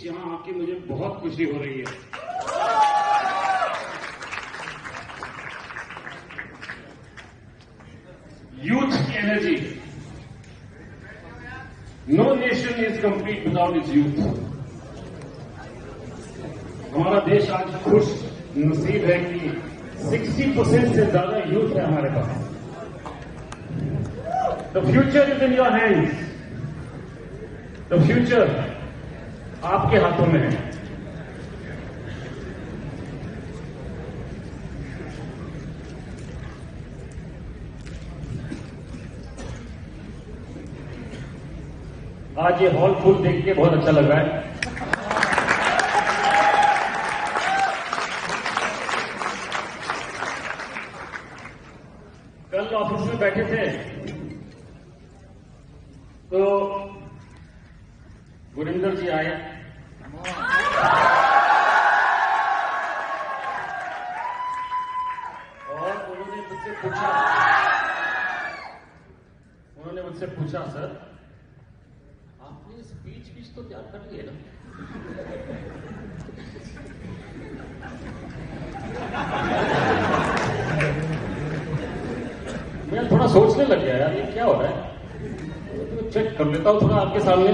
यहां आके मुझे बहुत खुशी हो रही है। यूथ की energy, no nation is complete without its youth. हमारा देश आज खुश नसीब है कि 60% से ज्यादा यूथ है हमारे पास। The future is in your hands. The future आपके हाथों में है। आज ये हॉल फुल देख के बहुत अच्छा लग रहा है। कल ऑफिस में बैठे थे तो गुरिंदर जी आए और उन्होंने मुझसे पूछा सर आपने स्पीच तो तैयार कर ली है ना? मैं थोड़ा सोचने लग गया यार, ये क्या हो रहा है, तो चेक कर लेता हूं थोड़ा आपके सामने।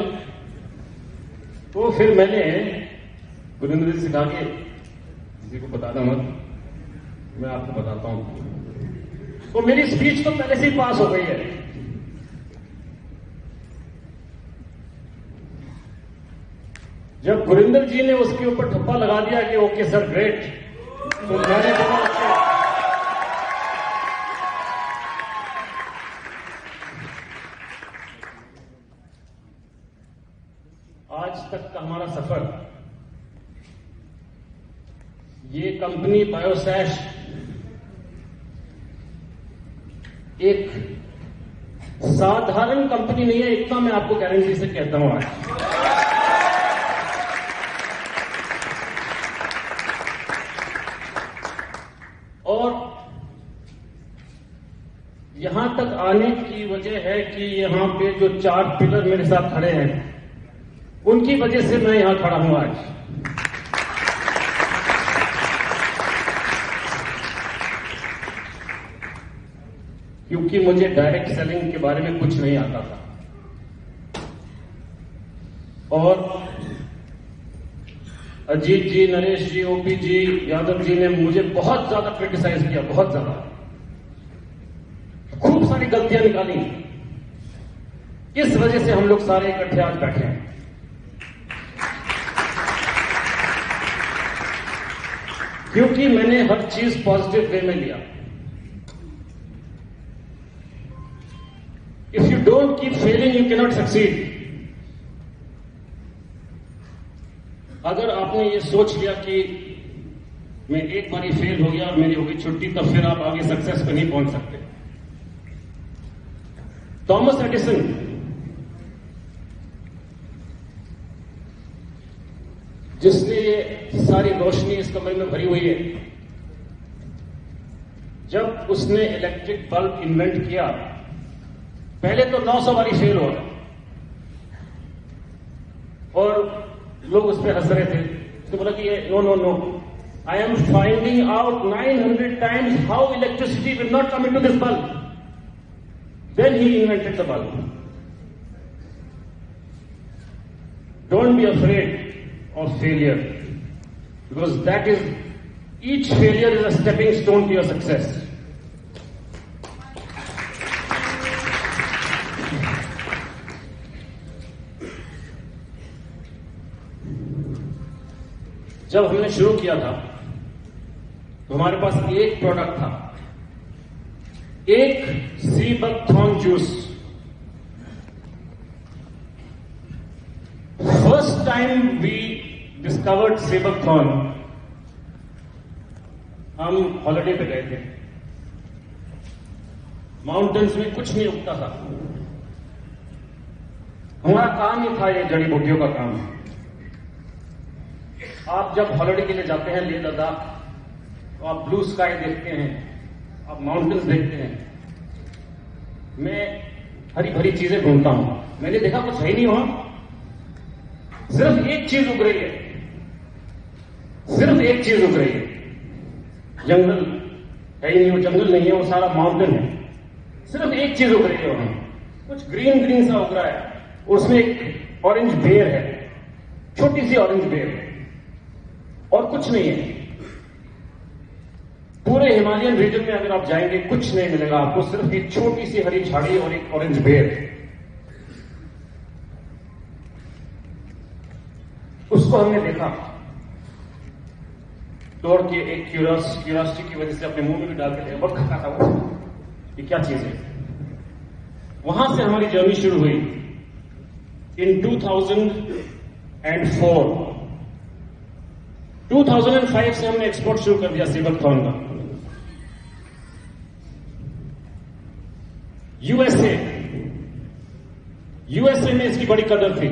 तो फिर मैंने गुरिंदर जी से कहा कि किसी को बताना मत, मैं आपको बताता हूं। तो मेरी स्पीच तो पहले से ही पास हो गई है। जब गुरिंदर जी ने उसके ऊपर ठप्पा लगा दिया कि ओके सर ग्रेट, तो मैंने बोला आज तक का हमारा सफर, ये कंपनी बायोसैश एक साधारण कंपनी नहीं है, इतना मैं आपको गारंटी से कहता हूं। आज और यहां तक आने की वजह है कि यहां पे जो 4 पिलर मेरे साथ खड़े हैं, उनकी वजह से मैं यहां खड़ा हूं आज। क्योंकि मुझे डायरेक्ट सेलिंग के बारे में कुछ नहीं आता था और अजीत जी, नरेश जी, ओपी जी, यादव जी ने मुझे बहुत ज्यादा क्रिटिसाइज किया, बहुत ज्यादा, खूब सारी गलतियां निकाली। इस वजह से हम लोग सारे इकट्ठे आज बैठे हैं। क्योंकि मैंने हर चीज पॉजिटिव वे में लिया। If you don't keep failing you cannot succeed. अगर आपने ये सोच लिया कि मैं एक बार ही फेल हो गया और मेरी होगी छुट्टी, तब फिर आप आगे सक्सेस पे नहीं पहुंच सकते। थॉमस एडिसन जिसने ये सारी रोशनी इस कमरे में भरी हुई है, जब उसने इलेक्ट्रिक बल्ब इन्वेंट किया, पहले तो 900 बारी फेल हो गया और लोग उस पर हंस रहे थे। तो बोला कि ये no I am finding out 900 times how electricity will not come into this bulb, then he invented the bulb. Don't be afraid of failure, because that is, each failure is a stepping stone to your success. जब हमने शुरू किया था तो हमारे पास एक product था, एक sea buckthorn juice. First time we discovered sea buckthorn, हम हॉलिडे पे गए थे, माउंटेन्स में कुछ नहीं उगता था। हमारा काम ही था ये जड़ी बूटियों का काम। आप जब हॉलिडे के लिए जाते हैं लेह लद्दाख, तो आप ब्लू स्काई देखते हैं, आप माउंटेन्स देखते हैं। मैं हरी भरी चीजें ढूंढता हूं, मैंने देखा कुछ है ही नहीं वहां। सिर्फ एक चीज उग रही है, सिर्फ एक चीज उग रही है। जंगल है ही नहीं, वो जंगल नहीं है, वो सारा माउंटेन है। सिर्फ एक चीज उग रही है वहां, कुछ ग्रीन ग्रीन सा उग रहा है, उसमें एक ऑरेंज बेर है, छोटी सी ऑरेंज बेर है, और कुछ नहीं है। पूरे हिमालयन रीजन में अगर आप जाएंगे कुछ नहीं मिलेगा आपको, सिर्फ एक छोटी सी हरी झाड़ी और एक ऑरेंज बेर। उसको हमने देखा, तोड़ के एक क्यूरियोसिटी की वजह से अपने मुंह में भी डाल के देखा, बहुत खट्टा था वो, ये क्या चीज है। वहां से हमारी जर्नी शुरू हुई इन 2004। 2005 से हमने एक्सपोर्ट शुरू कर दिया सीबकथॉर्न का। यूएसए में इसकी बड़ी कदर थी,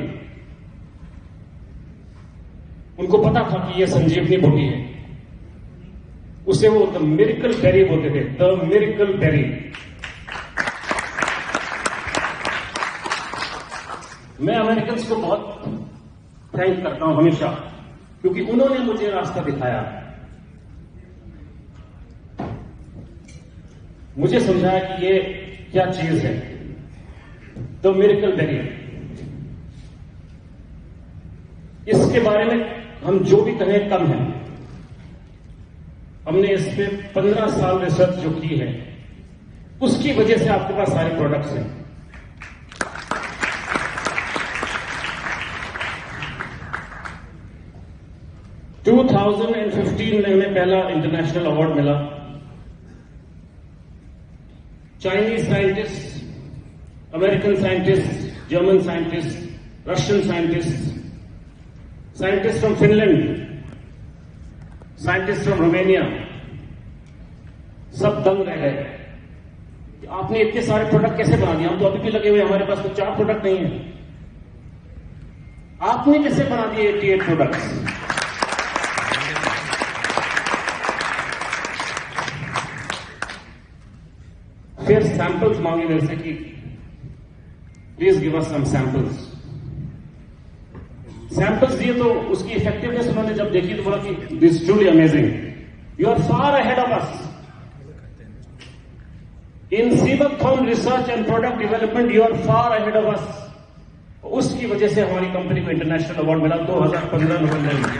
उनको पता था कि यह संजीवनी बूटी है। उसे वो द मिरेकल बेरी बोलते थे, द मिरेकल बेरी। मैं अमेरिकन्स को बहुत थैंक करता हूं हमेशा, क्योंकि उन्होंने मुझे रास्ता दिखाया, मुझे समझाया कि ये क्या चीज है, द मिरेकल बेरी। इसके बारे में हम जो भी कहें कम है। हमने इस पे 15 साल रिसर्च जो की है, उसकी वजह से आपके पास सारे प्रोडक्ट्स हैं। टू 2015 में हमें पहला इंटरनेशनल अवार्ड मिला। Chinese scientist, American scientist, German scientist, Russian scientist, scientist from Finland, scientist from Romania, सब दंग रह गए कि आपने इतने सारे प्रोडक्ट कैसे बना दिए। हम तो अभी भी लगे हुए, हमारे पास तो 4 प्रोडक्ट नहीं है, आपने कैसे बना दिए 88 प्रोडक्ट्स। फिर सैंपल्स मांगे मेरे से कि please give us some samples. Samples दिए तो उसकी इफेक्टिवनेस उन्होंने जब देखी तो बोला कि this truly amazing, you are far ahead of us in sea buckthorn research and product development, you are far ahead of us. उसकी वजह से हमारी कंपनी को इंटरनेशनल अवार्ड मिला 2015 नवंबर में।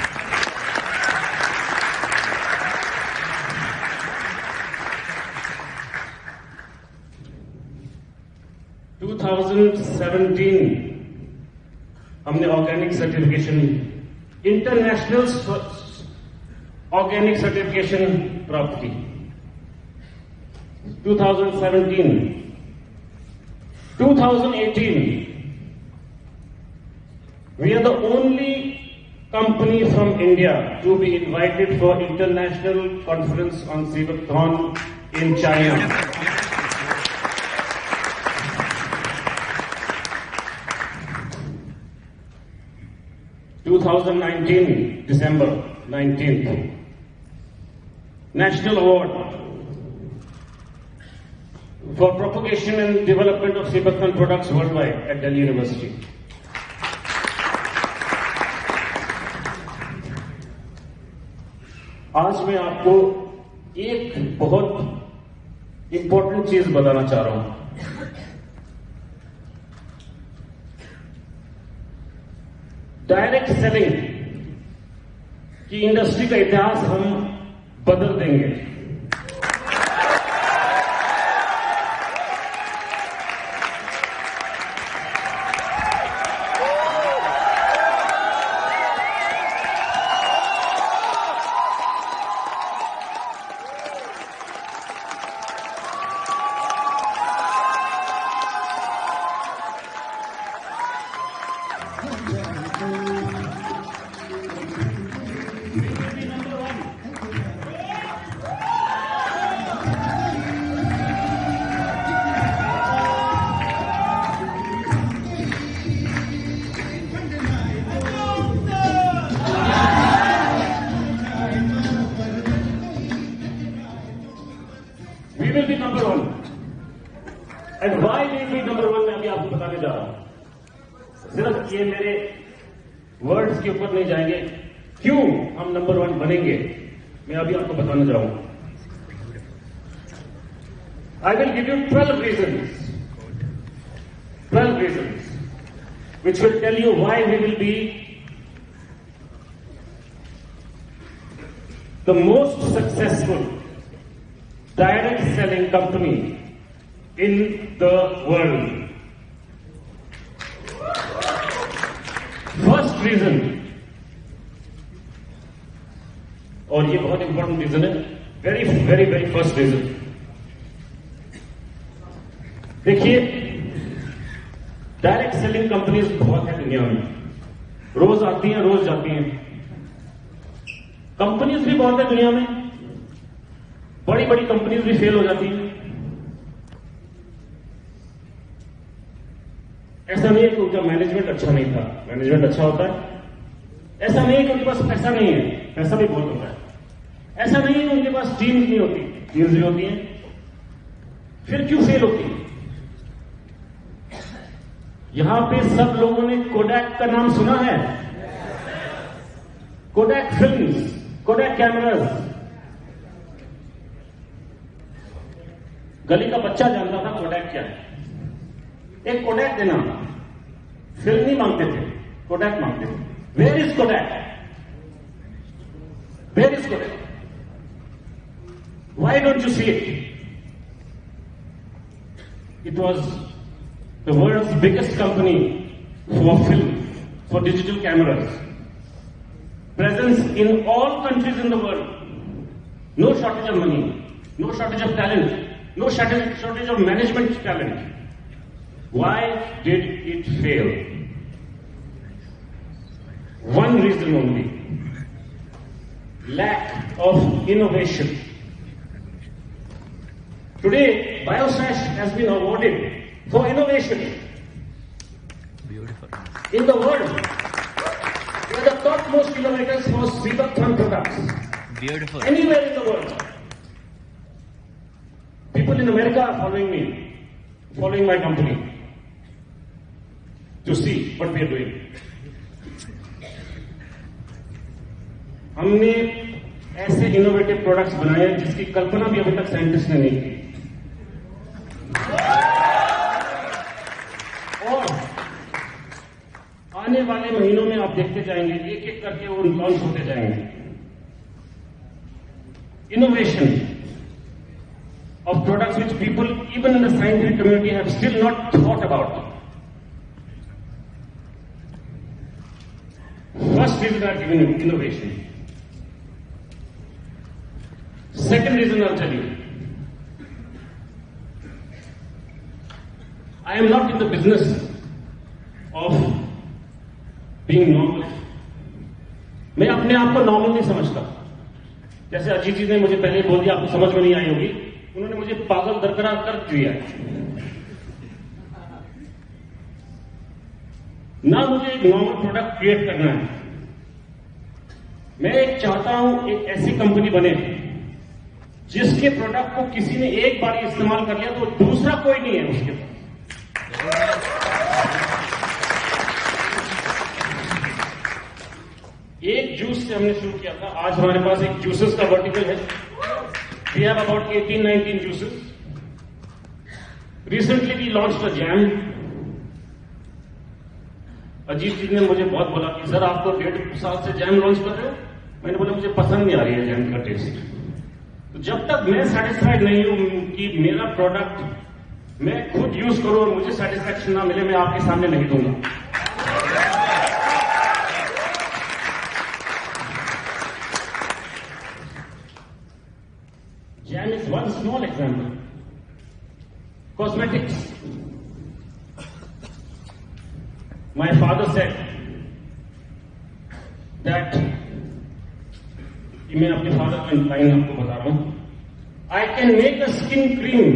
हमने organic certification, international organic certification प्राप्त की 2017। 2018 we are the only company from India to be invited for international conference on Seabachthorn in China. 2019 December 19th, National Award for Propagation and Development of Seabachthorn Products Worldwide at Delhi University. आज मैं आपको एक बहुत important चीज बताना चाह रहा हूं। डायरेक्ट सेलिंग की इंडस्ट्री का इतिहास हम बदल देंगे। We will be number one. And why we will be number one मैं अभी आपको बताने जा रहा हूं। सिर्फ ये मेरे वर्ड्स के ऊपर नहीं जाएंगे, क्यों हम नंबर 1 बनेंगे, मैं अभी आपको बताना चाहूंगा। I will give you 12 reasons which will tell you why we will be the most successful direct selling company in the world. First reason, और ये बहुत इंपॉर्टेंट रीजन है, very very very first reason. देखिए, direct selling companies बहुत है दुनिया में, रोज आती हैं रोज जाती हैं। कंपनीज भी बहुत है दुनिया में, बड़ी बड़ी कंपनीज भी फेल हो जाती हैं। ऐसा नहीं है कि उनका मैनेजमेंट अच्छा नहीं था, मैनेजमेंट अच्छा होता है। ऐसा नहीं है कि उनके पास पैसा नहीं है, पैसा भी बहुत होता है। ऐसा नहीं है कि उनके पास टीम्स नहीं होती, टीम्स भी होती हैं। फिर क्यों फेल होती है? यहां पे सब लोगों ने कोडैक का नाम सुना है? Kodak films, Kodak cameras. गली का बच्चा जानता था कोडैक क्या है। एक कोडैक देना, फिल्म नहीं मांगते थे, कोडैक मांगते थे। Where is Kodak? Where is Kodak? Why don't you see it? It was the world's biggest company for film, for digital cameras. Presence in all countries in the world. No shortage of money, no shortage of talent, no shortage of management talent. Why did it fail? One reason only. Lack of innovation. Today, BioSash has been awarded for innovation. Beautiful. In the world. We are the topmost innovators for Sebathon products. Beautiful. Anywhere in the world. People in America are following me, following my company, to see what we are doing. हमने ऐसे innovative products बनाए हैं जिसकी कल्पना भी अभी तक scientist ने नहीं की। और आने वाले महीनों में आप देखते जाएंगे, एक एक करके वो लॉन्च होते जाएंगे। Innovation of products which people, even in the scientific community, have still not thought about. First reason I've given you, innovation. Second reason I'll tell you. I am not in the business of being normal. मैं अपने आप को normal नहीं समझता। जैसे अजीत जी ने मुझे पहले बोल दिया, आपको समझ में नहीं आई होगी, उन्होंने मुझे पागल दरकरार कर दिया। ना मुझे एक नॉर्मल प्रोडक्ट क्रिएट करना है। मैं एक चाहता हूं एक ऐसी कंपनी बने जिसके प्रोडक्ट को किसी ने एक बार इस्तेमाल कर लिया तो दूसरा कोई नहीं है उसके पास। एक जूस से हमने शुरू किया था, आज हमारे पास एक जूसेस का वर्टिकल है। We have about 18-19 juices. Recently we launched a jam. Ajit जी ने मुझे बहुत बोला कि सर आप तो 1.5 साल से जैम लॉन्च कर रहे हो। मैंने बोला मुझे पसंद नहीं आ रही है जैम का टेस्ट। तो जब तक मैं सेटिस्फाइड नहीं हूं कि मेरा प्रोडक्ट मैं खुद यूज करूं और मुझे सेटिस्फैक्शन ना मिले, मैं आपके सामने नहीं दूंगा। Jam is one small example. Cosmetics. My father said that, मैं अपने फादर की लाइन आपको बता रहा हूं, I can make a skin cream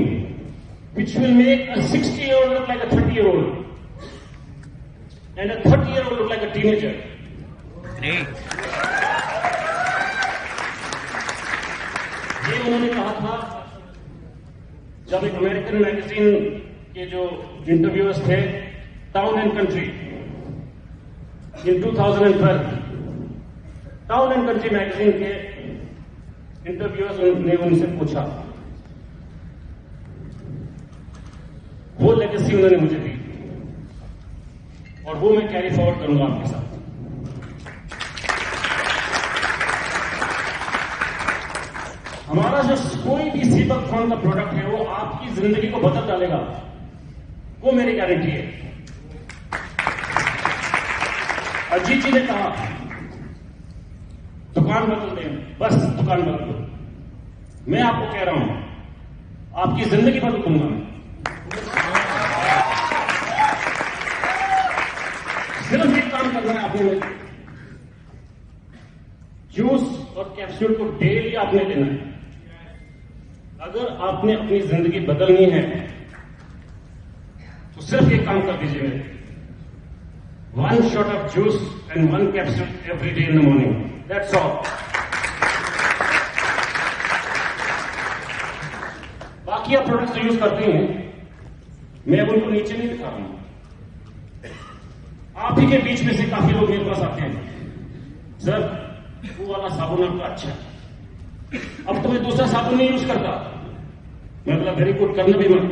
which will make a 60-year-old look like a 30-year-old and a 30-year-old look like a teenager. Great. ये उन्होंने कहा था जब एक अमेरिकन मैगजीन के जो इंटरव्यूअर्स थे, town and country, in 2012 town and country magazine के इंटरव्यूअर्स ने उनसे पूछा, वो लेगेसी उन्होंने मुझे दी और वो मैं कैरी फॉरवर्ड करूंगा आपके साथ। हमारा जो कोई भी सीबक फॉर्म का प्रोडक्ट है वो आपकी जिंदगी को बदल डालेगा, वो मेरी गारंटी है। अजीत जी ने कहा दुकान बदल दें, बस दुकान बदल दो। मैं आपको कह रहा हूं आपकी जिंदगी बदल दूंगा मैं। सिर्फ एक काम करना है आपने, जूस और कैप्सूल को डेली आपने लेना है। अगर आपने अपनी जिंदगी बदलनी है तो सिर्फ एक काम कर दीजिए, 1 shot of juice and 1 capsule every day in the morning. That's all. बाकी आप प्रोडक्ट्स जो यूज करते हैं मैं अब उनको नीचे नहीं दिखा रहा हूं। आप ही के बीच में से काफी लोग मेरे पास आते हैं, सर वो वाला साबुन आपका अच्छा है, अब तो मैं दूसरा साबुन नहीं यूज करता। मैं बोला वेरी गुड, करने भी मत।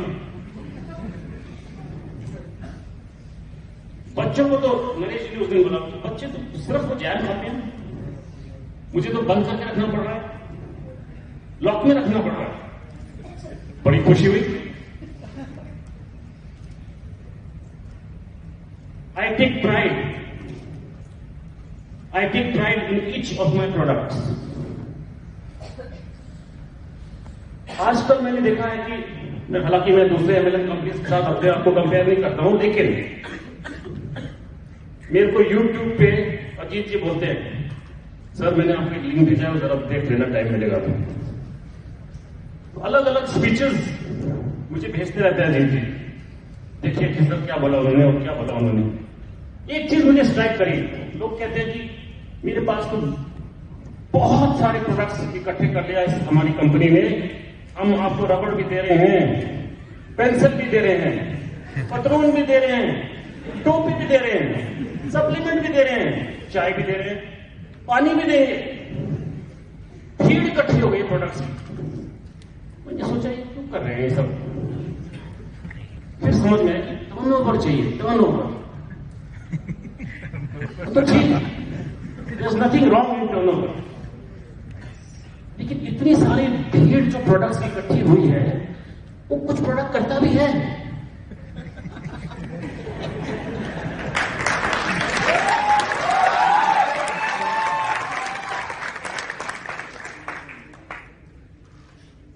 बच्चों को तो नरेश जी ने उस दिन बोला, तो बच्चे तो सिर्फ वो जैम खाते हैं, मुझे तो बंद करके रखना पड़ रहा है, लॉक में रखना पड़ रहा है। बड़ी खुशी हुई। I take pride in each of my products. आजकल मैंने देखा है कि हालांकि मैं दूसरे एमएलएम कंपनीज के साथ अपने आप को कंपेयर नहीं करता हूं, लेकिन मेरे को यूट्यूब पे अजीत जी बोलते हैं, सर मैंने आपको एक लिंक भेजा है, जरा देख लेना, टाइम मिलेगा तो अलग अलग स्पीचेस मुझे भेजते रहते हैं अजीत जी, देखिए कि सर क्या बोला उन्होंने और क्या बोला उन्होंने। एक चीज मुझे स्ट्राइक करी, लोग कहते हैं कि मेरे पास तो बहुत सारे प्रोडक्ट्स इकट्ठे कर लिया इस हमारी कंपनी ने, हम आपको रबड़ भी दे रहे हैं, पेंसिल भी दे रहे हैं, पतलून भी दे रहे हैं, टोपी भी दे रहे हैं, सप्लीमेंट भी दे रहे हैं, चाय भी दे रहे हैं, पानी भी देंगे। भीड़ इकट्ठी हो गई प्रोडक्ट्स की। मैंने सोचा ये क्यों कर रहे हैं ये सब, फिर समझ में आया कि टर्नओवर चाहिए, टर्नओवर तो ठीक है, there is nothing wrong in turnover, लेकिन इतनी सारी भीड़ जो प्रोडक्ट्स की इकट्ठी हुई है वो कुछ प्रोडक्ट करता भी है।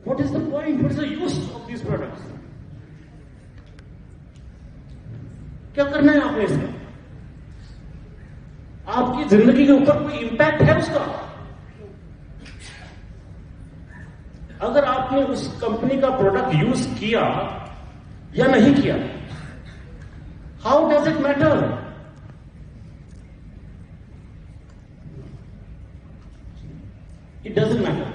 What is the point? What is the use of these products? क्या करना है आपने इसका? आपकी जिंदगी के ऊपर कोई इंपैक्ट है उसका? अगर आपने उस कंपनी का प्रोडक्ट यूज किया या नहीं किया, how does it matter? It doesn't matter,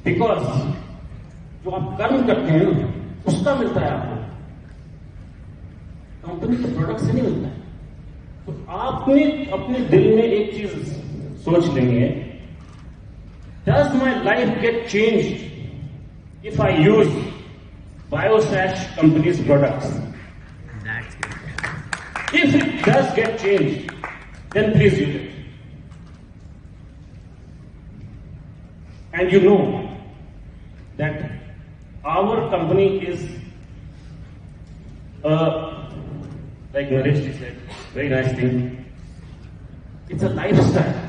because जो आप कर्म करते हैं उसका मिलता है आपको, कंपनी के प्रोडक्ट से नहीं मिलता है। तो आपने अपने दिल में एक चीज सोच लेंगे, does my life get changed if I use Biosash company's products? If it does get changed then please use it. And you know that our company is like Naresh ji said, very nice thing, it's a lifestyle.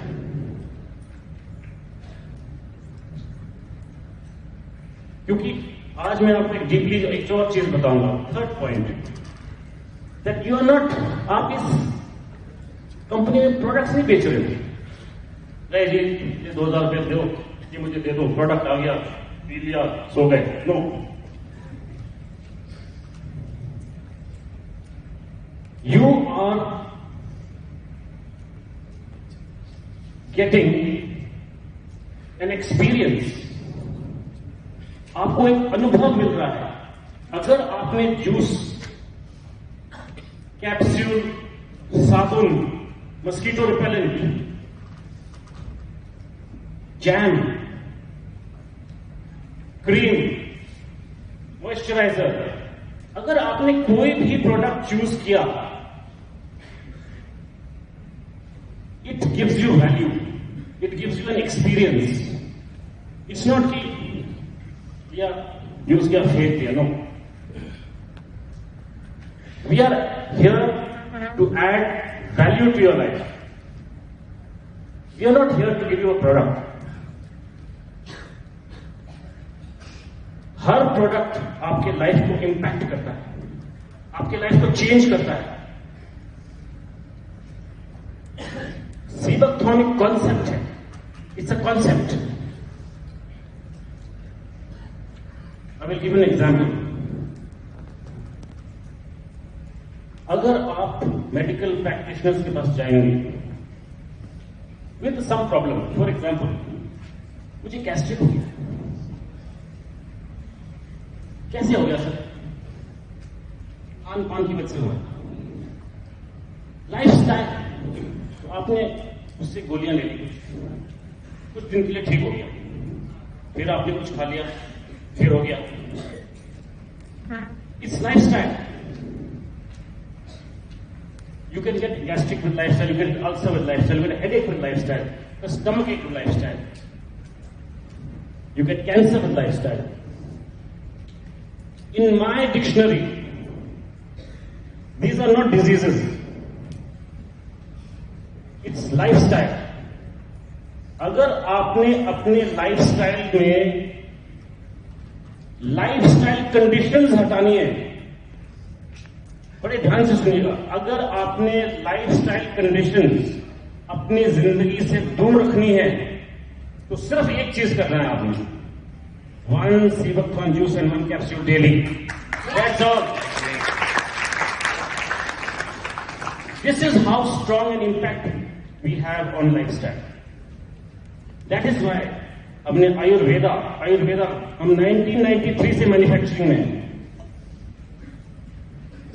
क्योंकि आज मैं आपको एक deeply एक और चीज बताऊंगा, third point, that you are not, आप इस कंपनी में प्रोडक्ट्स नहीं बेच रहे थे, जी ये 2000 रुपये दो, ये मुझे दे दो, प्रोडक्ट आ गया, पी लिया, सो गए। No, you are getting an experience, आपको एक अनुभव मिल रहा है। अगर आपने जूस कैप्सूल, साबुन, mosquito repellent, jam, cream, moisturizer, अगर आपने कोई भी प्रोडक्ट चूज किया, it gives you value, it gives you an experience. It's not कि या यूज किया फेंक दिया. No, we are here to add value to your life. We are not here to give you a product. Her product आपके life को impact करता है, आपके लाइफ को चेंज करता है. सीबकथॉर्न एक कॉन्सेप्ट है. It's a concept. I will give an example. अगर आप मेडिकल प्रैक्टिशनर्स के पास जाएंगे with some problem, for example मुझे गैस्ट्रिक हो गया. कैसे हो गया सर? खान पान की वजह से हुआ. लाइफस्टाइल, तो आपने उससे गोलियां ले ली, कुछ दिन के लिए ठीक हो गया, फिर आपने कुछ खा लिया, फिर हो गया. It's lifestyle. You can get gastric with lifestyle, you get ulcer with lifestyle, you get a headache with lifestyle, a stomach ache with lifestyle. You get cancer with lifestyle. In my dictionary, these are not diseases. It's lifestyle. अगर आपने अपने lifestyle में lifestyle conditions हटानी है, बड़े ध्यान से सुनिएगा, अगर आपने लाइफस्टाइल कंडीशंस अपनी जिंदगी से दूर रखनी है तो सिर्फ एक चीज करना है आपने. 1 sea buckthorn juice and 1 capsule daily. That's all. This is how strong an impact we have on lifestyle. That is why हमने आयुर्वेदा हम 1993 से मैन्युफैक्चरिंग में.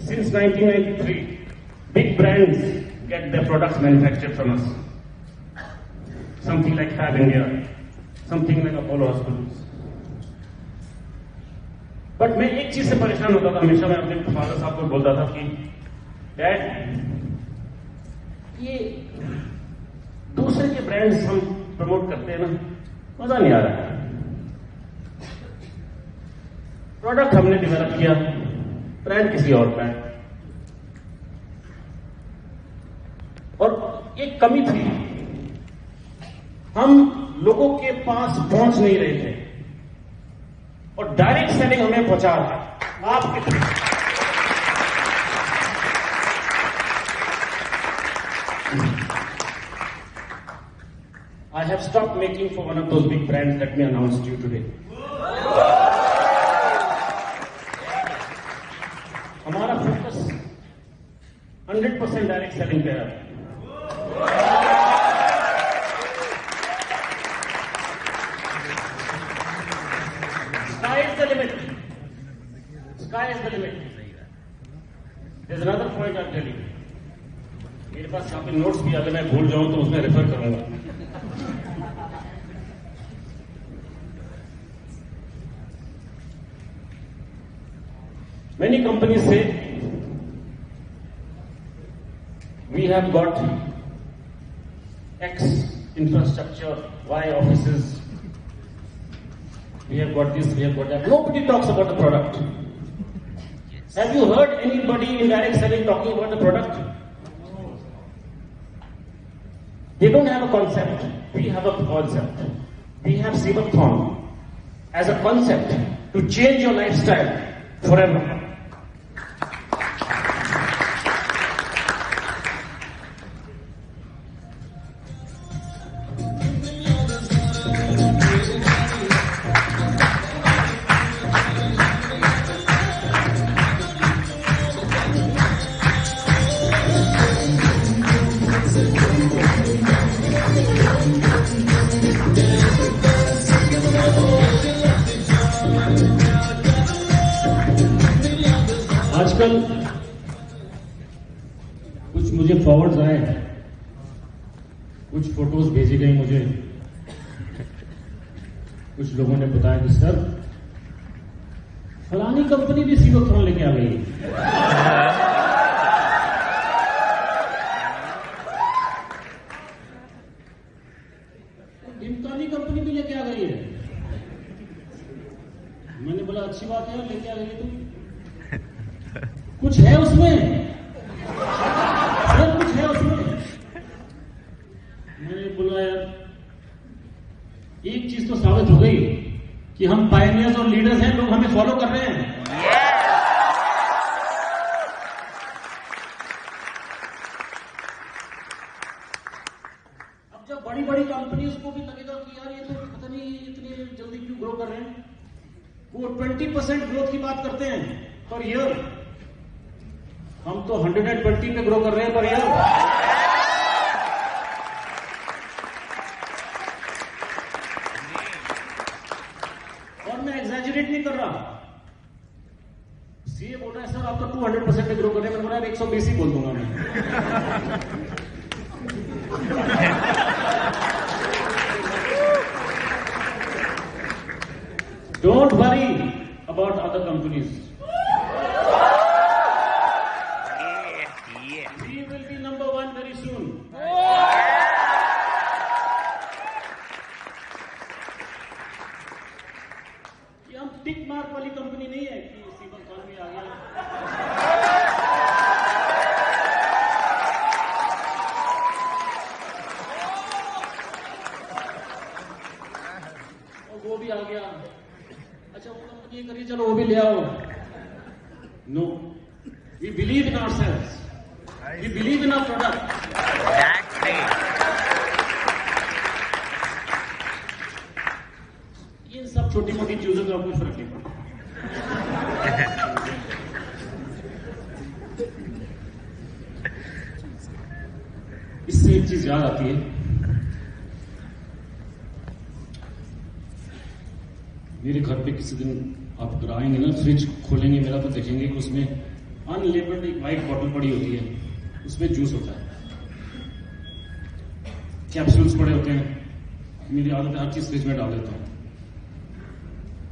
Since 1993, big brands get their products manufactured from us. Something like Fab India, something like Apollo Hospitals. But मैं एक चीज से परेशान होता था हमेशा. मैं अपने फादर साहब को बोलता था कि डैड, ये दूसरे के ब्रांड्स हम प्रमोट करते हैं ना, मजा नहीं आ रहा है. प्रोडक्ट हमने डेवलप किया, ब्रांड किसी और का है. और एक कमी थी, हम लोगों के पास पहुंच नहीं रहे थे और डायरेक्ट सेलिंग हमें पहुंचा रहा है. आप कितने I have stopped making for one of those big brands that we announced to you today. हमारा फोकस 100% डायरेक्ट सेलिंग पे है. Sky is the limit. Sky is the limit. There's another point I'll tell you. मेरे पास यहाँ पे notes भी, अगर मैं भूल जाऊं तो उसमें रेफर करूंगा. Many companies say we have got X infrastructure, Y offices, we have got this, we have got that. Nobody talks about the product. Have you heard anybody in direct selling talking about the product? They don't have a concept. We have a concept. We have Seabachthorn as a concept to change your lifestyle forever. मुझे forwards आए, कुछ photos भेजी गई मुझे, कुछ लोगों ने बताया कि सर फलानी कंपनी भी सीबकथॉर्न लेके आ गई। ढिमकानी कंपनी भी लेके आ गई है। मैंने बोला अच्छी बात है, लेके आ गई तुम, कुछ है उसमें सर, कुछ है उसमें। मैंने बोला यार एक चीज तो साबित हो गई कि हम पायनियर्स और लीडर्स हैं, लोग हमें फॉलो कर रहे हैं। अब जब बड़ी बड़ी कंपनीज को भी लगेगा कि यार ये तो पता नहीं इतने जल्दी क्यों ग्रो कर रहे हैं, वो 20% ग्रोथ की बात करते हैं पर ईयर, हम तो 120 पे ग्रो कर रहे हैं पर ईयर। और मैं एग्जैजरेट नहीं कर रहा। सीए बोल रहा है सर आप तो 200% पे ग्रो कर रहे हैं, मैंने बोला 120 ही बोल दूंगा मैं। Don't worry about other companies. We will be number one very soon. ये हम टिक मार्क वाली कंपनी नहीं है कि सीबकथॉर्न में आ गया। और वो भी आ गया, अच्छा वो कंपनी ये करिए, चलो वो भी ले आओ। No, we believe in ourselves, we believe in our product. ये सब छोटी मोटी चीजों का कुछ फर्क नहीं पड़ता। इससे एक चीज याद आती है, मेरे घर पे किसी दिन आप अगर आएंगे ना, फ्रिज खोलेंगे मेरा तो देखेंगे कि उसमें अनलेबल्ड एक व्हाइट बॉटल पड़ी होती है, उसमें जूस होता है, कैप्सूल्स पड़े होते हैं। मेरी आदत है हर चीज फ्रिज में डाल देता हूं।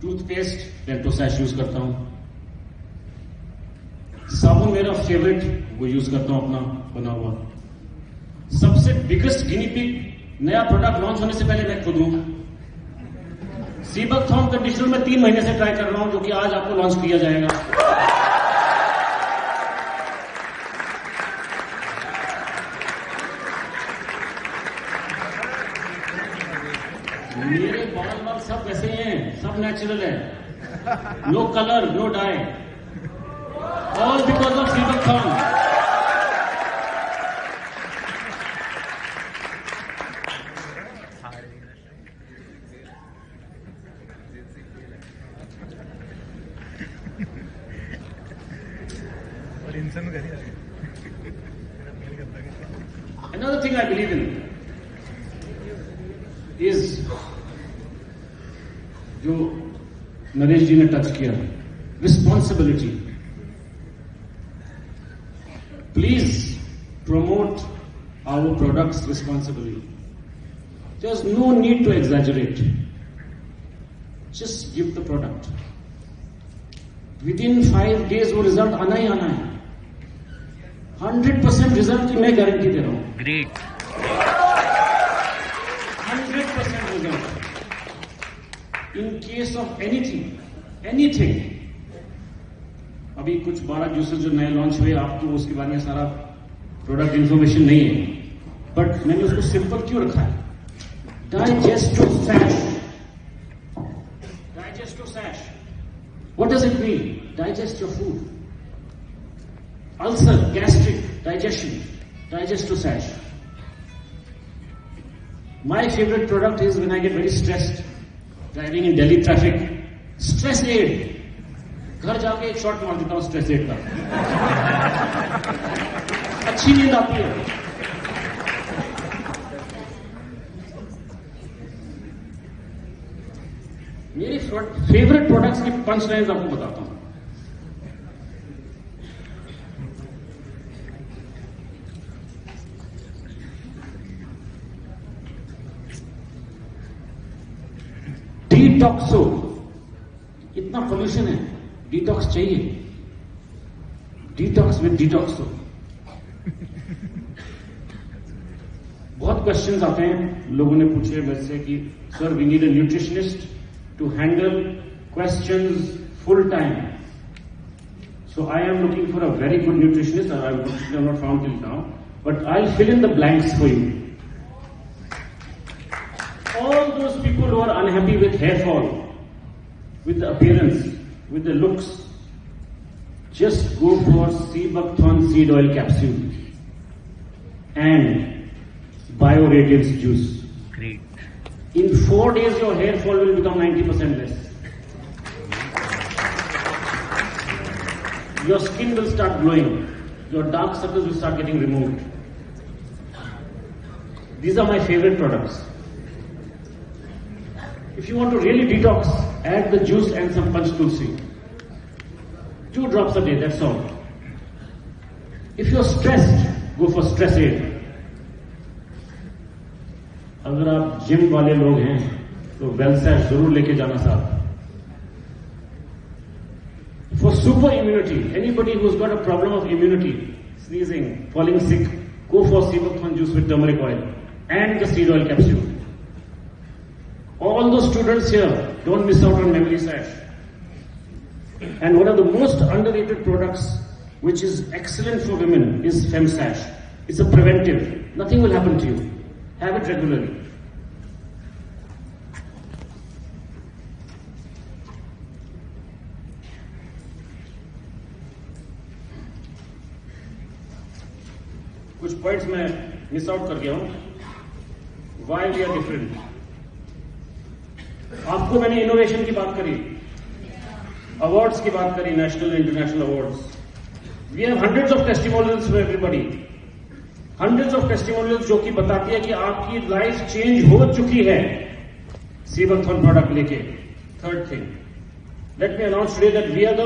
टूथपेस्ट डेंटोसैश यूज करता हूं, साबुन मेरा फेवरेट, वो यूज करता हूं अपना बना हुआ। सबसे बिगेस्ट गिनी पिग नया प्रोडक्ट लॉन्च होने से पहले मैं खुद हूं। सीबकथॉर्न कंडीशनर में 3 महीने से ट्राई कर रहा हूं, जो कि आज आपको लॉन्च किया जाएगा। मेरे बाल सब वैसे ही हैं, सब नेचुरल है, no colour no dye, all because of sea buckthorn. Another thing I believe in is जो नरेश जी ने टच किया, responsibility. Please promote our products responsibly. There's no need to exaggerate. Just give the product. Within 5 days वो result आना ही आना है। 100% result की मैं guarantee दे रहा हूं। Great. 100% result. In case of anything. अभी कुछ 12 जूसेस जो नए लॉन्च हुए, आपको उसके बारे में सारा प्रोडक्ट इंफॉर्मेशन नहीं है, बट मैंने उसको सिंपल क्यों रखा है? डाइजेस्टोसैश। What does it mean? Digest your food. Ulcer, gastric, digestion, Digestosage. My favorite product is when I get very stressed, driving in Delhi traffic. Stress aid. घर जाके एक शॉट मार देता हूं स्ट्रेस एड का। अच्छी नींद आती है। मेरी फेवरेट प्रोडक्ट्स की पंच लाइन्स आपको बताता हूं। डिटॉक्सो, इतना पोल्यूशन है, डिटॉक्स चाहिए, डिटॉक्स विद डिटॉक्सो। बहुत क्वेश्चंस आते हैं, लोगों ने पूछे मुझसे कि sir we need a nutritionist to handle questions full time. So I am looking for a very good nutritionist, and I have not found till now, but I'll fill in the blanks for you. All those people who are unhappy with hair fall, with the appearance, with the looks, just go for Sebuckthorn seed oil capsule and Bioradiance juice. Great. In 4 days, your hair fall will become 90% less. Your skin will start glowing. Your dark circles will start getting removed. These are my favorite products. If you want to really detox, add the juice and some punch tulsi. 2 drops a day, that's all. If you're stressed, go for stress aid. अगर आप gym वाले लोग हैं तो वेलसेट जरूर लेके जाना साथ। For super immunity, anybody who's got a problem of immunity, sneezing, falling sick, go for Sebuckthorn juice with turmeric oil and the seed oil capsule. All those students here, don't miss out on Memory Sash. And one of the most underrated products, which is excellent for women, is FemSash. It's a preventive. Nothing will happen to you. Have it regularly. कुछ points मैं miss out कर गया हूं। Why we are different. आपको मैंने innovation की बात करी, अवार्ड्स की बात करी, national international awards. We have hundreds of testimonials for everybody, hundreds of testimonials जो कि बताती है कि आपकी लाइफ चेंज हो चुकी है Sebuckthorn प्रोडक्ट लेके। Third thing, let me announce today that we are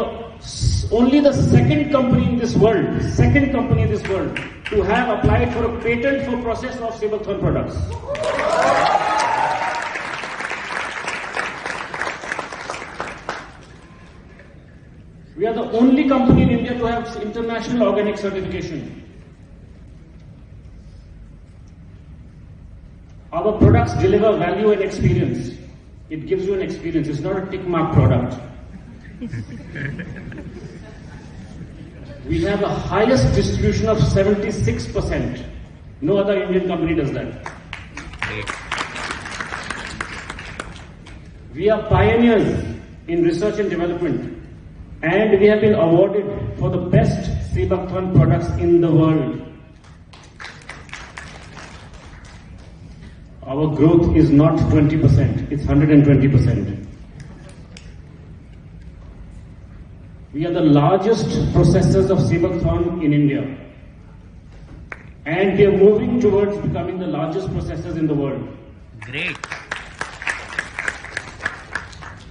only the second company in this world to have applied for a patent for process of Sebuckthorn products. We are the only company in India to have international organic certification. Our products deliver value and experience. It gives you an experience. It's not a tick mark product. We have the highest distribution of 76%. No other Indian company does that. We are pioneers in research and development, and we have been awarded for the best Sebuckthorn products in the world. Our growth is not 20%, it's 120%. We are the largest processors of Sebuckthorn in India, and we are moving towards becoming the largest processors in the world. Great.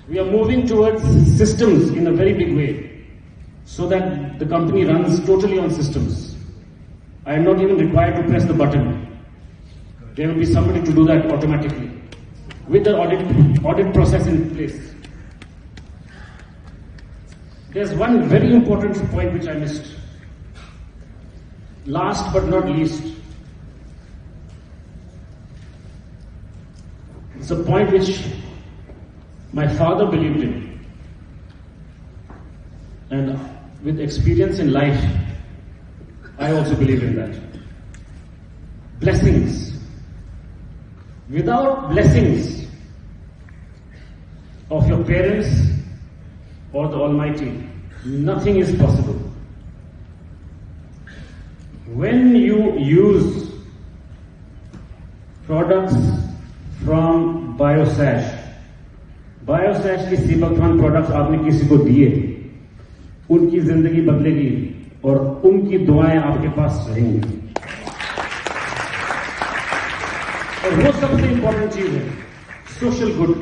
We are moving towards systems in a very big way, so that the company runs totally on systems. I am not even required to press the button. There will be somebody to do that automatically, with the audit process in place. There's one very important point which I missed. Last but not least, it's a point which my father believed in. And with experience in life, I also believe in that. Blessings. Without blessings of your parents or the Almighty, nothing is possible. When you use products from BioSash की Sebuckthorn products आपने किसी को दिए, उनकी जिंदगी बदलेगी और उनकी दुआएं आपके पास रहेंगी। और वो सबसे इंपॉर्टेंट चीज है, सोशल गुड।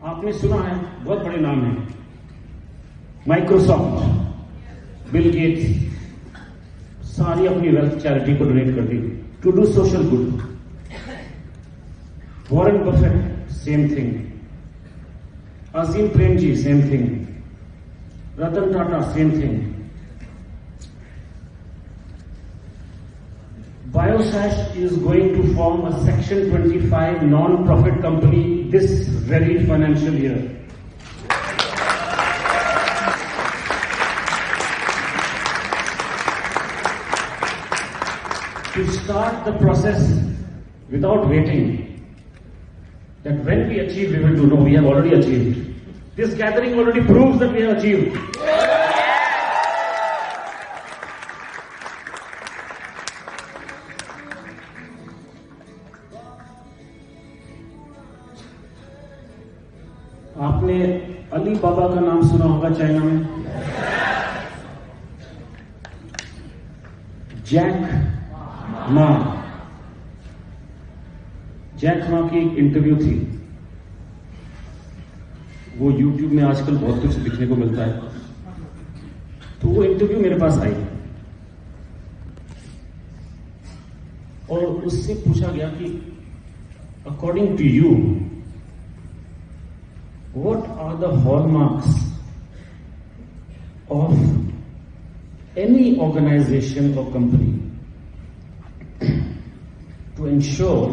आपने सुना है, बहुत बड़े नाम हैं, माइक्रोसॉफ्ट, बिल गेट्स, सारी अपनी वेल्थ चैरिटी को डोनेट कर दी to do social good. Warren Buffett, same thing. Azim Premji, same thing. Ratan Tata, same thing. Biosash is going to form a Section 25 non-profit company this very financial year. To start the process without waiting, that when we achieve, we will do. No, we have already achieved. This gathering already proves that we have achieved. आपने अली बाबा का नाम सुना होगा China में। Jack Ma की एक interview थी। वो YouTube में आजकल बहुत कुछ दिखने को मिलता है। तो वो इंटरव्यू मेरे पास आई और उससे पूछा गया कि according to you what are the hallmarks of any organization or company to ensure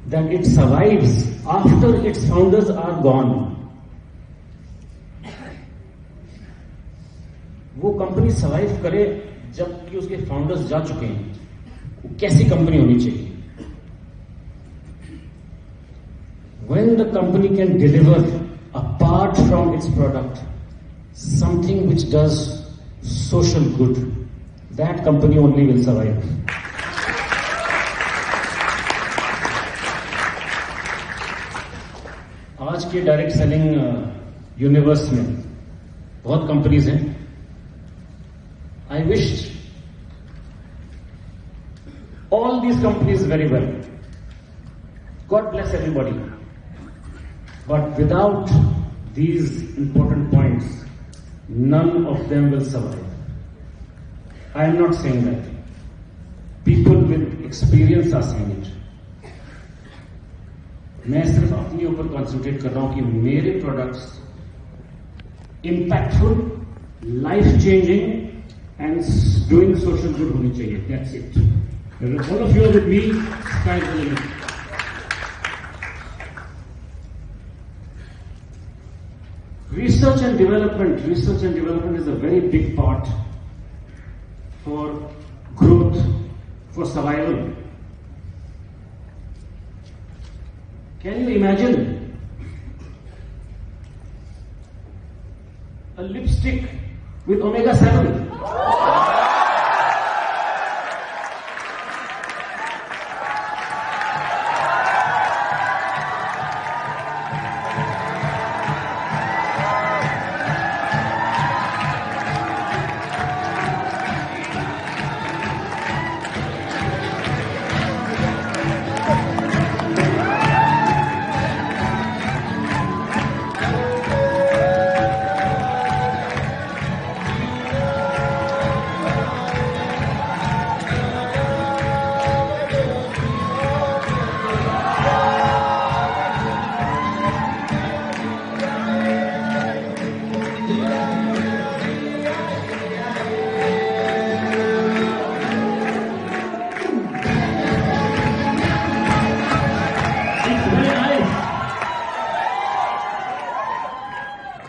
that it survives after its founders are gone? वो कंपनी सर्वाइव करे जबकि उसके फाउंडर्स जा चुके हैं, वो कैसी कंपनी होनी चाहिए? When the company can deliver apart from its product something which does social good, that company only will survive. आज के डायरेक्ट सेलिंग यूनिवर्स में बहुत कंपनीज हैं. I wish all these companies very well. God bless everybody. But without these important points, none of them will survive. I am not saying that. People with experience are saying it. मैं सिर्फ अपने ऊपर concentrate कर रहा हूं कि मेरे products impactful, life-changing and doing social good होनी चाहिए. That's it. If all of you are with me, sky's the limit. Research and development is a very big part for growth, for survival. Can you imagine a lipstick with omega-7?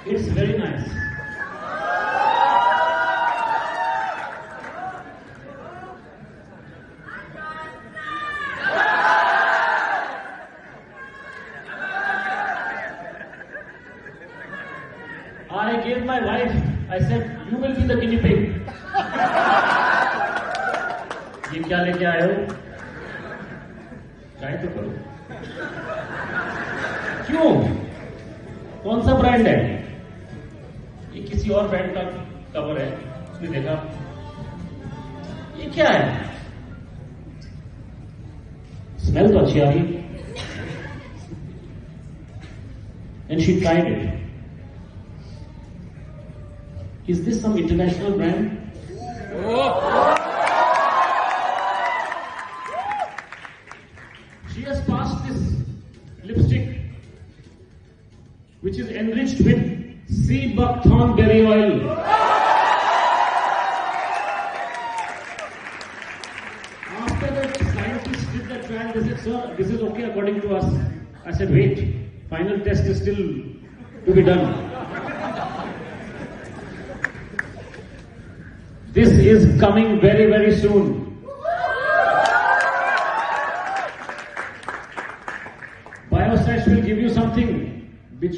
It's very nice. I gave my wife, I said, you will be the guinea pig. ये क्या लेके आए हो? Try तो करो. क्यों? कौन सा ब्रांड है? ये किसी और ब्रांड का कवर है. उसने देखा, ये क्या है? स्मेल तो अच्छी आ रही. And she tried it. Is this some international brand? She has passed this lipstick which is enriched with sea buckthorn berry oil. After the scientists did the trial, they said, sir, this is okay according to us. I said, wait, final test is still to be done. This is coming very, very soon. Biosesh will give you something which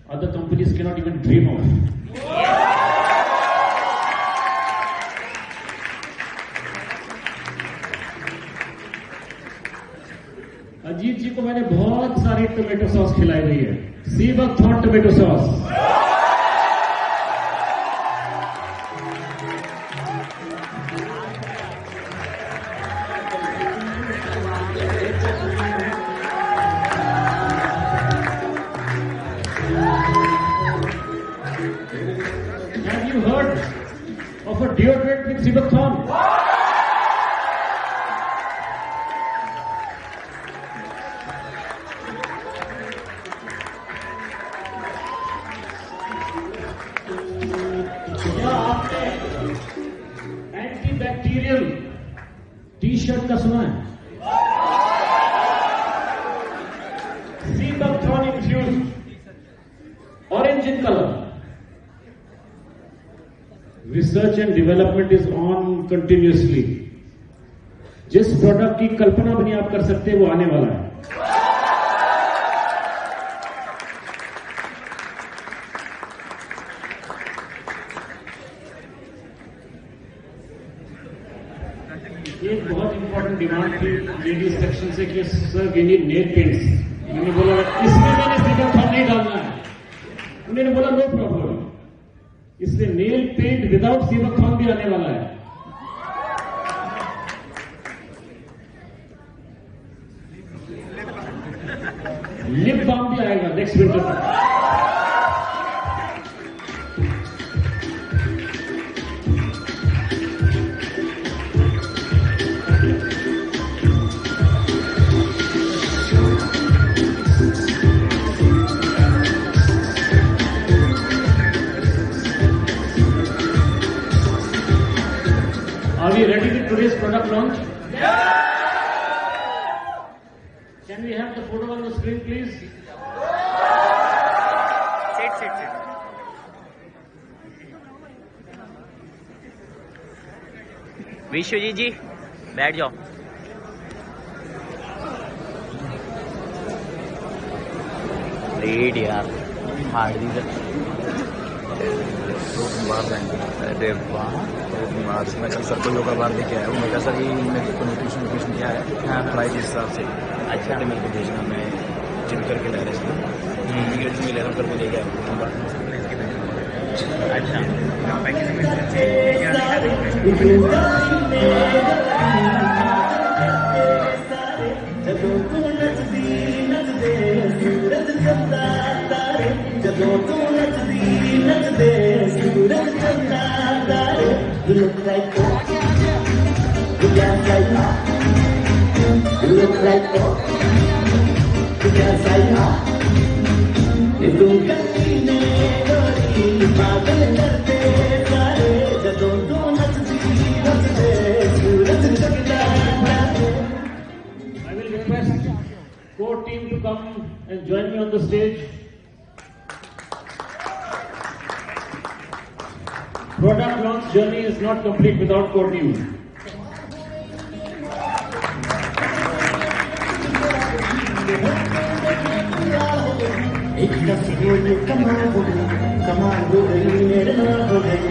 other companies cannot even dream of. Ajit जी को मैंने बहुत सारी tomato sauce खिलाई हुई है, sea buckthorn tomato sauce. Have you heard of a deodorant with sea buckthorn? क्या आपने antibacterial T shirt का सुना है? Sea buckthorn infused, orange in colour. Research and development is on continuously. जिस प्रोडक्ट की कल्पना भी नहीं आप कर सकते वो आने वाला है. एक बहुत इंपॉर्टेंट डिमांड थी लेडीज सेक्शन से कि sir we need nail paints. मैंने बोला इसमें मैंने सी बकथॉर्न नहीं डालना है. उन्होंने बोला नो प्रॉब्लम, इसलिए nail paint without sea buckthorn भी आने वाला है. लिप बाम भी आएगा नेक्स्ट विंटर तक. Are we ready with today's product launch? Can we have the photo on the screen, please? Sit. Vishwajeet ji बैठ जाओ. रेड यार हार्डी से बाहर जाएंगे. अरे वाह, बाहर मैं कल सर को योगा बार लेके आया हूँ. मैं कहा सर ये मेरे को न्यूट्रिशन किया है. हाँ, प्राइस के हिसाब से. अच्छा. मेरे को भेजना, मैं जिम करके ला रहा हूँ. जिम ले रहा हूँ, करके लेके आया. अच्छा. You look like that. You dance like that. You look like that. You dance like that. ये तुम कमीने गोरी पागल करते सारे जदों तू नचती सूरज जगदा तारे. I will request core team to come and join me on the stage. Product launch journey is not complete without core team. एक दफे ये कमाल हो गई मेरे नाल हो गई.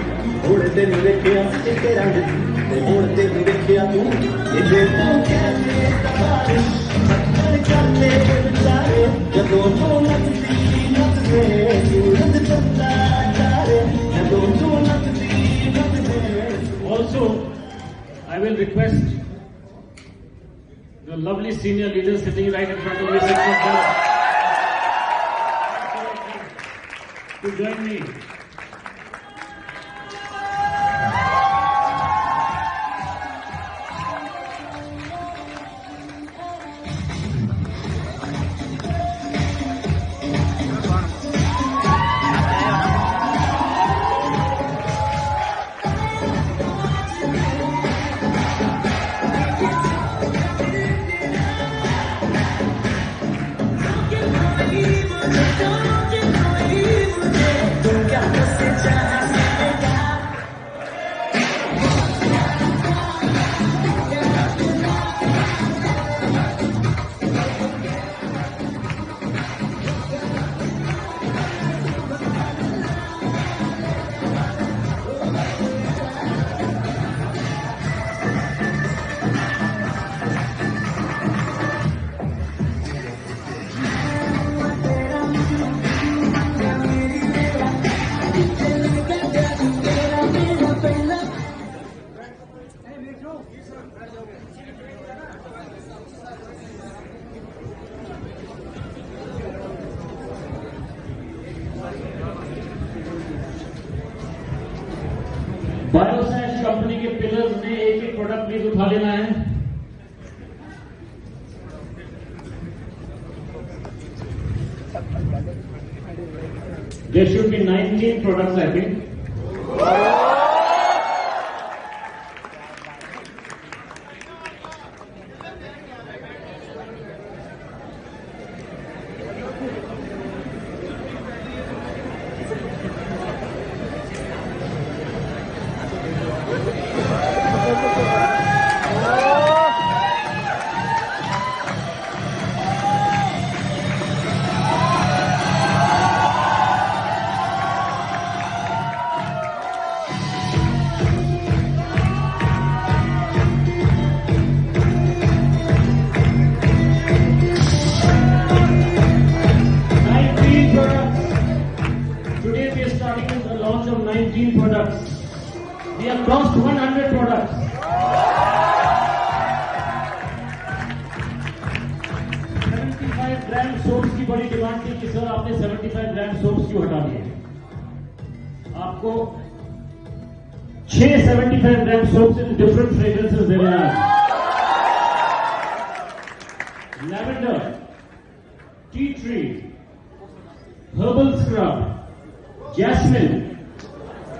उड़ते नहीं देखिया इसके रंग ते उड़ते नहीं देखिया तू ये तू कैसे तबारे पत्थर करते बेचारे जदों तू नचती सूरज जगदा तारे जदों तू नचती. Also, I will request the lovely senior leaders sitting right in front of me to join me. Biosash company के पिलर्स ने एक एक प्रोडक्ट प्लीज उठा लेना है। There should be 19 products, I think. Products. We have crossed 100 products. 75 gram soaps की बड़ी demand थी कि सर आपने 75 ग्राम सोप्स क्यों हटा दिए? आपको 6 75 gram soaps in different fragrances दे रहे हैं। Lavender, tea tree, herbal scrub, jasmine,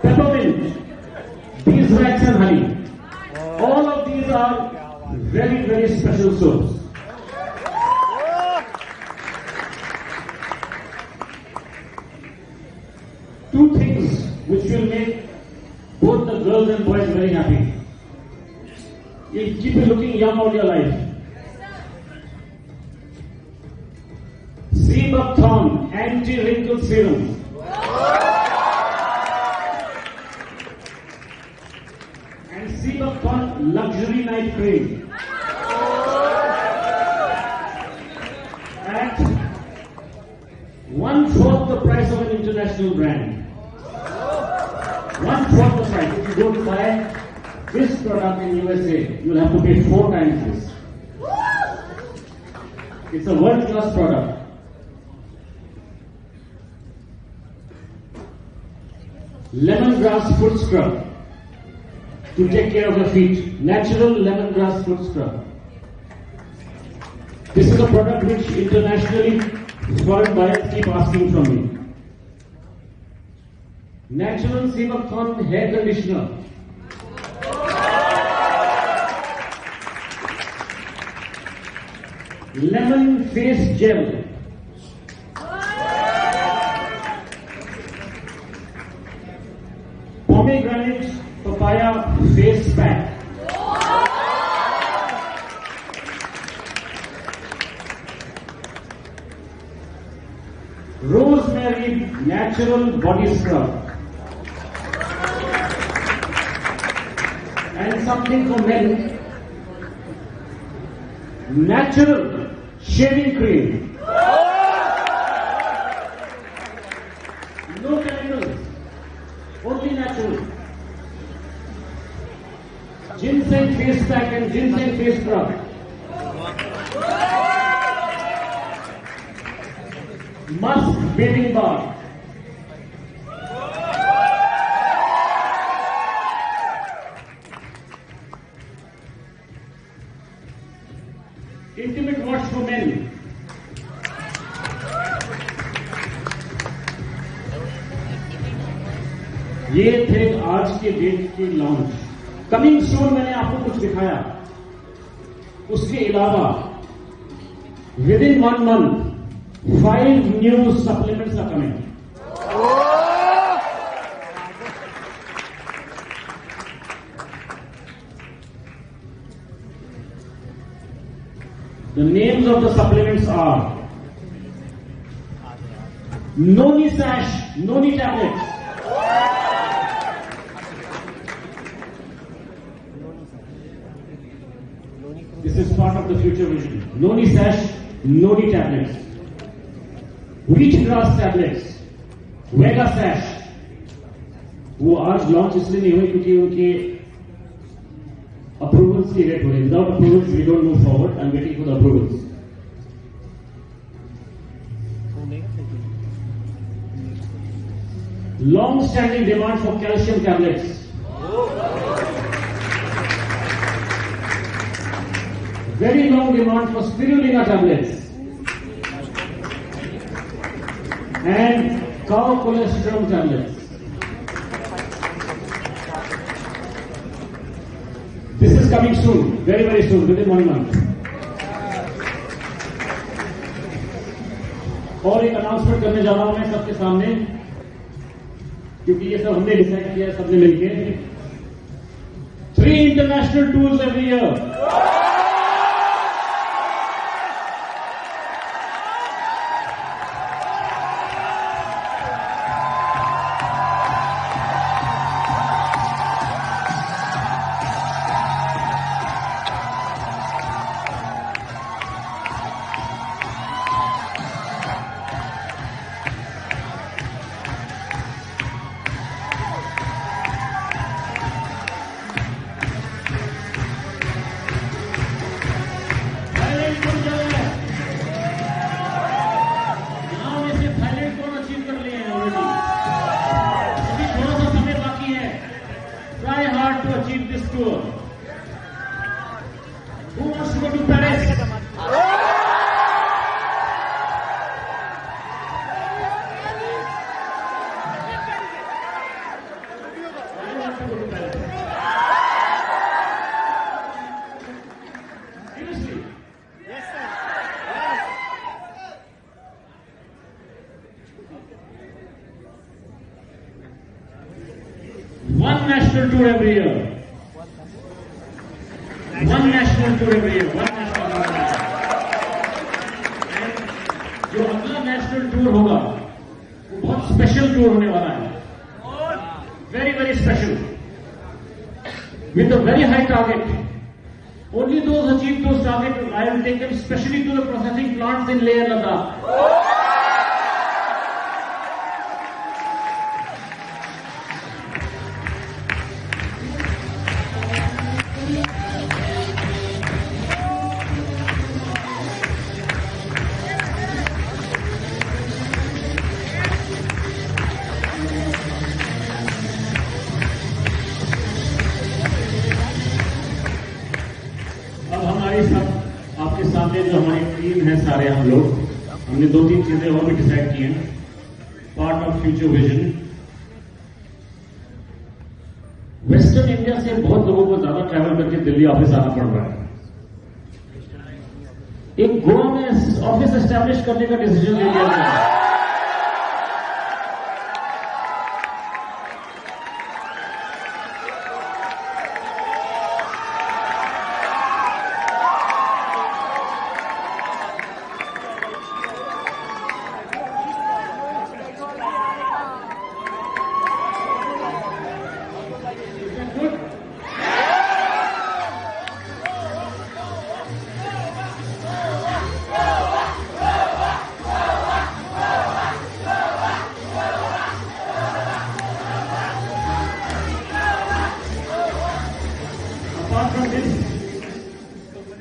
peppermint, beeswax and honey. All of these are very, very special soaps. Two things which will make both the girls and boys very happy. You'll keep you looking young all your life. Seabuckthorn Anti-Wrinkle Serum. Seabuckthorn Luxury Night Cream at 1/4 the price of an international brand. 1/4 the price. If you go to buy this product in USA, you'll have to pay 4 times this. It's a world-class product. Lemongrass Foot Scrub to take care of your feet. Natural lemongrass foot scrub. This is a product which internationally foreign buyers keep asking from me. Natural Seabuckthorn hair conditioner. Lemon face gel. Pomegranate papaya face pack. Rosemary natural body scrub. And something for men. Natural shaving cream. No chemicals. Only natural. Ginseng face pack and ginseng face scrub. Musk bathing bar. Intimate watch for men. ये थे आज के date के launch. Coming soon मैंने आपको कुछ दिखाया। उसके अलावा with in 1 month 5 new supplements are coming. The names of the supplements are Noni Sash, Noni tablets. This is part of the future vision. Noni Sash, Noni tablets. Wheatgrass tablets. Vega Sash. वो आज launch इसलिए नहीं हुई क्योंकि उनके की wait हो रही है. Without approvals, we don't move forward. I'm waiting for the approvals. Long-standing demand for calcium tablets. Very long demand for spirulina tablets. And cow cholesterol tablets. This is coming soon, very, very soon, within 1 month. और एक announcement करने जा रहा हूं मैं सबके सामने, क्योंकि ये सब हमने डिसाइड किया है सबने मिलकर. 3 international tours every year. Who wants to go to Paris? Seriously? Yes, sir. One national tour every year. One national tour every year. One national tour every year. And जो अगला national tour होगा वो बहुत special tour होने वाला है. Very, very special. With a very high target. Only those achieve those targets, I will take them specially to the processing plants in Leh and Ladakh. आपके सामने जो हमारी टीम है, सारे हम लोग, हमने 2-3 चीजें और भी डिसाइड की हैं. Part of future vision. Western India से बहुत लोगों को ज्यादा ट्रैवल करके दिल्ली ऑफिस आना पड़ रहा है. एक गोवा में ऑफिस एस्टैब्लिश करने का डिसीजन ले लिया गया है.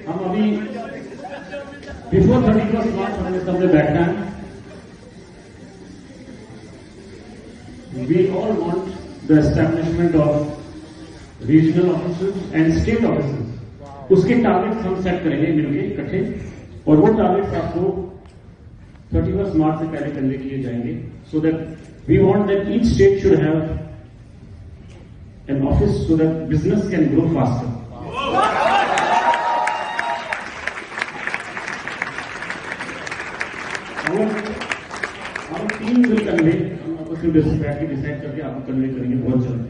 हम अभी बिफोर 31st मार्च हमने सबने बैठना है. We all want the establishment of regional officers and state officers. उसके टारगेट्स हम सेट करेंगे मिलकर इकट्ठे, और वो टारगेट्स आपको 31st मार्च से पहले कन्वे किए जाएंगे. So that we want that each state should have an office so that business can grow faster. Our team will convey, हम आपस में बैठ के डिसाइड करके आपको कन्वे करेंगे बहुत जल्द,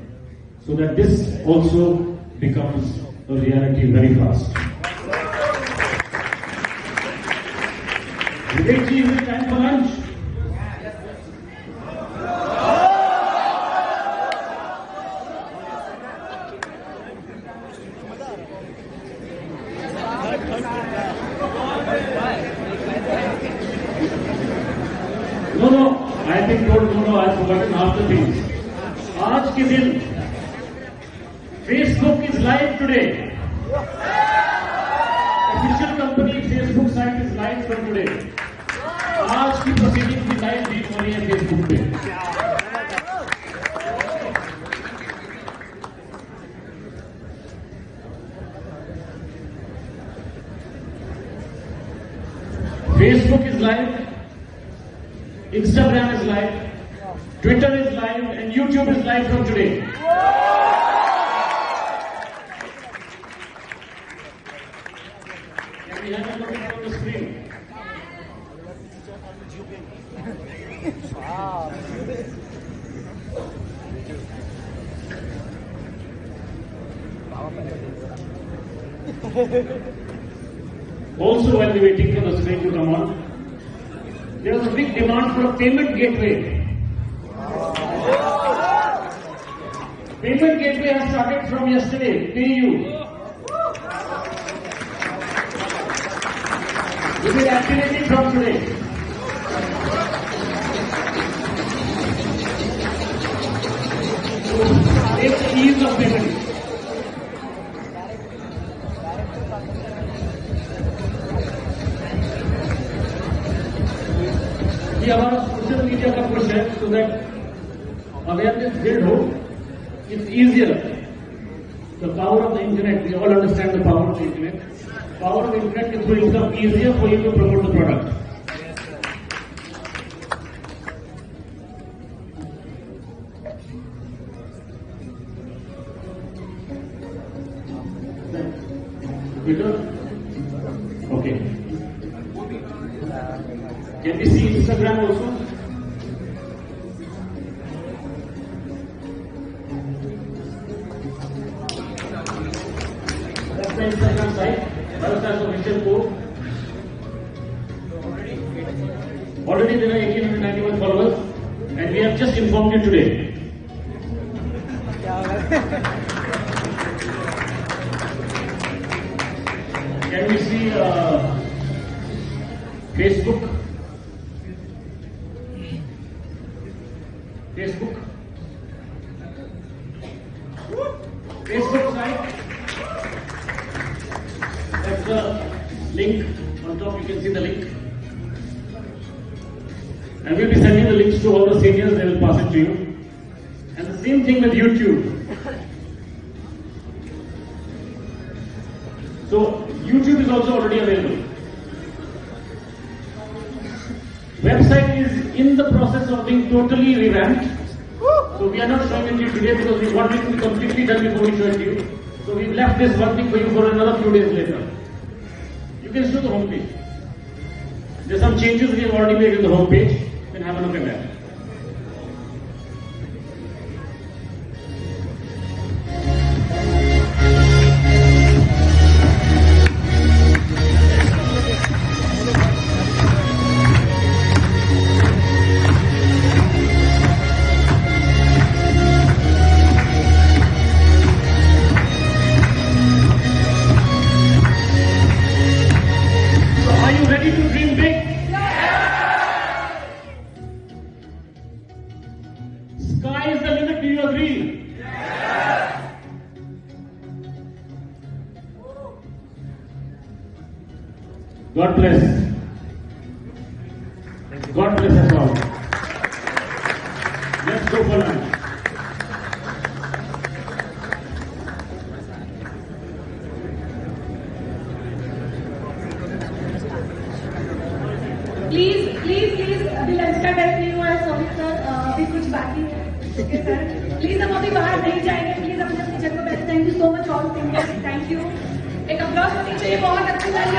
so that this also becomes a reality very fast. Vivek ji, is it time for lunch? No, I think no, I've forgotten half the things. आज के दिन Facebook is live today. Official company Facebook site is live from today. आज की proceeding की live read हो रही है Facebook पे. Facebook is live, Instagram is live, Twitter is live, and YouTube is live from today. Can we have a look at on the screen? Also, while we're waiting for the screen to come on, there was a big demand for a payment gateway. Payment gateway has started from yesterday, PayU. It is activated from today. It's ease of payment. ये हमारा social media का push है so that awareness build हो. It's easier. The power of the internet, we all understand the power of the internet. Power of the internet is going to be easier for you to promote the product. Twitter? Okay. Can we see Instagram also? That's the Instagram site. Bharat official code. Already there are 1891 followers, and we have just informed you today. Can we see Facebook? Facebook site. That's the link on top. You can see the link, and we'll be sending the links to all the seniors. They will pass it to you. And the same thing with YouTube. So YouTube is also already available. Website is in the process of being totally revamped. So we are not showing it to you today because we want it to be completely done before we show it to you. So we've left this one thing for you for another few days later. You can show the homepage. There's some changes we have already made in the homepage. Then have a look at that. Sky is the limit. Do you agree? God bless. God bless us all. Let's go for lunch. Please अभी lunch का time नहीं हुआ है. Sorry sir, अभी कुछ बाकी है. Okay sir, please हम अभी बाहर नहीं जाएंगे. प्लीज अपने अपनी जगह पर बैठे. Thank you so much all. Thank you. एक अप्लॉज होनी चाहिए. बहुत अच्छी लगी.